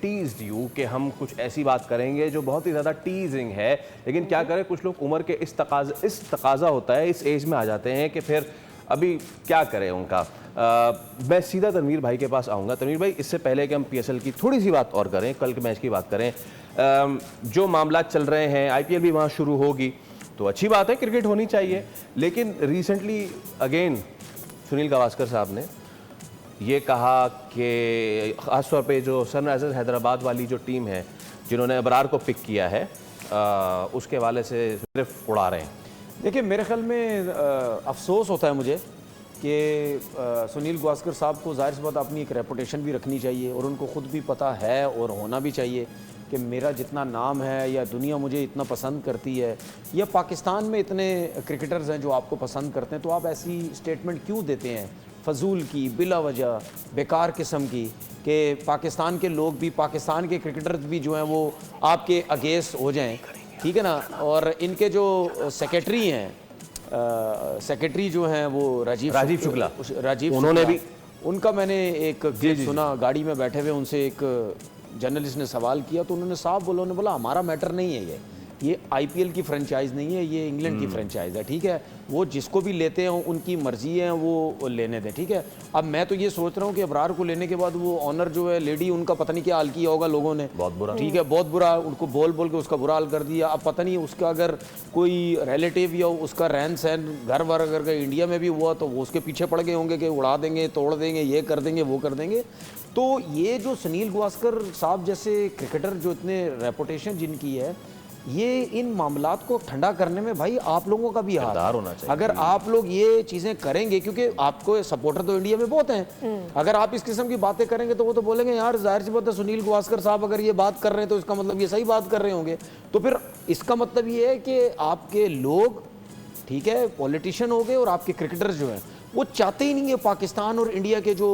Teased you कि हम कुछ ऐसी बात करेंगे जो बहुत ही ज़्यादा टीजिंग है, लेकिन क्या करें, कुछ लोग उम्र के इस तकाजा होता है, इस एज में आ जाते हैं कि फिर अभी क्या करें उनका। मैं सीधा तनवीर भाई के पास आऊँगा। तनवीर भाई, इससे पहले कि हम PSL की थोड़ी सी बात और करें, कल के मैच की बात करें, जो मामला चल रहे हैं, IPL भी वहाँ शुरू होगी तो अच्छी बात है, क्रिकेट होनी चाहिए, लेकिन रिसेंटली अगेन सुनील गावस्कर साहब ने ये कहा कि ख़ासतौर पे जो सनराइजर्स हैदराबाद वाली जो टीम है जिन्होंने अबरार को पिक किया है, उसके हवाले से सिर्फ उड़ा रहे हैं। देखिए, मेरे ख्याल में अफसोस होता है मुझे कि सुनील गावस्कर साहब को ज़ाहिर सी बात अपनी एक रेपुटेशन भी रखनी चाहिए और उनको ख़ुद भी पता है और होना भी चाहिए कि मेरा जितना नाम है या दुनिया मुझे इतना पसंद करती है या पाकिस्तान में इतने क्रिकेटर्स हैं जो आपको पसंद करते हैं, तो आप ऐसी स्टेटमेंट क्यों देते हैं फजूल की, बिला वजह, बेकार किस्म की, कि पाकिस्तान के लोग भी, पाकिस्तान के क्रिकेटर्स भी जो हैं वो आपके अगेंस्ट हो जाएं, ठीक है ना। और इनके जो सेक्रेटरी हैं, सेक्रेटरी जो हैं वो राजीव शुक्ला, उन्होंने भी, उनका मैंने एक क्लिप सुना, गाड़ी में बैठे हुए उनसे एक जर्नलिस्ट ने सवाल किया तो उन्होंने साफ बोला, उन्होंने बोला हमारा मैटर नहीं है, ये IPL की फ्रेंचाइज नहीं है, ये इंग्लैंड की फ्रेंचाइज है, ठीक है। वो जिसको भी लेते हैं उनकी मर्जी है, वो लेने दें, ठीक है। अब मैं तो ये सोच रहा हूँ कि अबरार को लेने के बाद वो ऑनर जो है लेडी, उनका पता नहीं क्या हाल किया होगा लोगों ने, बहुत बुरा, ठीक है, बहुत बुरा, उनको बोल बोल के उसका बुरा हाल कर दिया। अब पता नहीं उसका अगर कोई रिलेटिव या उसका रहन सहन घर वर अगर इंडिया में भी हुआ तो वो उसके पीछे पड़ गए होंगे कि उड़ा देंगे, तोड़ देंगे, ये कर देंगे, वो कर देंगे। तो ये जो सुनील गावस्कर साहब जैसे क्रिकेटर जो इतने रेपुटेशन जिनकी है, ये इन मामलात को ठंडा करने में भाई आप लोगों का भी हाथ होना चाहिए। अगर आप लोग ये चीज़ें करेंगे, क्योंकि आपको सपोर्टर तो इंडिया में बहुत हैं, अगर आप इस किस्म की बातें करेंगे तो वो तो बोलेंगे यार जाहिर सी बात है सुनील गावस्कर साहब अगर ये बात कर रहे हैं तो इसका मतलब ये सही बात कर रहे होंगे। तो फिर इसका मतलब ये है कि आपके लोग, ठीक है, पॉलिटिशियन हो गए और आपके क्रिकेटर्स जो हैं वो चाहते ही नहीं है पाकिस्तान और इंडिया के जो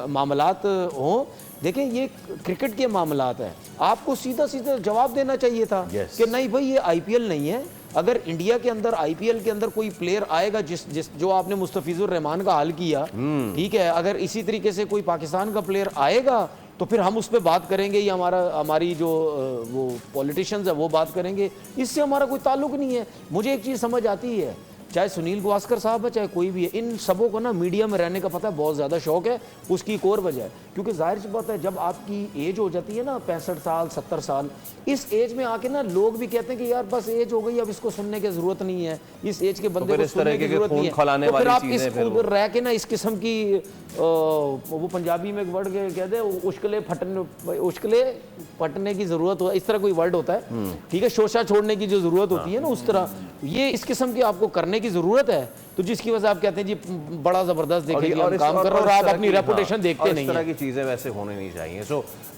मामलात हों। देखें, ये क्रिकेट के मामलात हैं, आपको सीधा सीधा जवाब देना चाहिए था कि नहीं भाई ये IPL नहीं है। अगर इंडिया के अंदर IPL के अंदर कोई प्लेयर आएगा जिस जो आपने मुस्तफिजुर रहमान का हाल किया, ठीक है, अगर इसी तरीके से कोई पाकिस्तान का प्लेयर आएगा तो फिर हम उस पर बात करेंगे या हमारी जो वो पॉलिटिशियंस है वो बात करेंगे, इससे हमारा कोई ताल्लुक नहीं है। मुझे एक चीज़ समझ आती है, चाहे सुनील गावस्कर साहब है चाहे कोई भी है, इन सबों को ना मीडिया में रहने का पता है बहुत ज़्यादा शौक है। उसकी एक और वजह है क्योंकि जाहिर सी बात है जब आपकी एज हो जाती है ना 65 साल 70 साल, इस एज में आके ना लोग भी कहते हैं कि यार बस एज हो गई, अब इसको सुनने की ज़रूरत नहीं है, इस एज के बंदे को सुनने की ज़रूरत नहीं है। तो फिर आप इस रह के ना इस किस्म की वो पंजाबी में एक वर्ड कहते हैं उश्कले फटने की ज़रूरत हो, इस तरह कोई वर्ड होता है, ठीक है, शोशा छोड़ने की जो ज़रूरत होती है ना, उस तरह ये इस किस्म की आपको करने की ज़रूरत है। तो जिसकी वजह आप कहते हैं जी बड़ा ज़बरदस्त देखिए हम काम कर रहे हैं और आप अपनी रेपुटेशन देखते नहीं हैं। इस तरह की चीज़ें वैसे होनी नहीं चाहिए।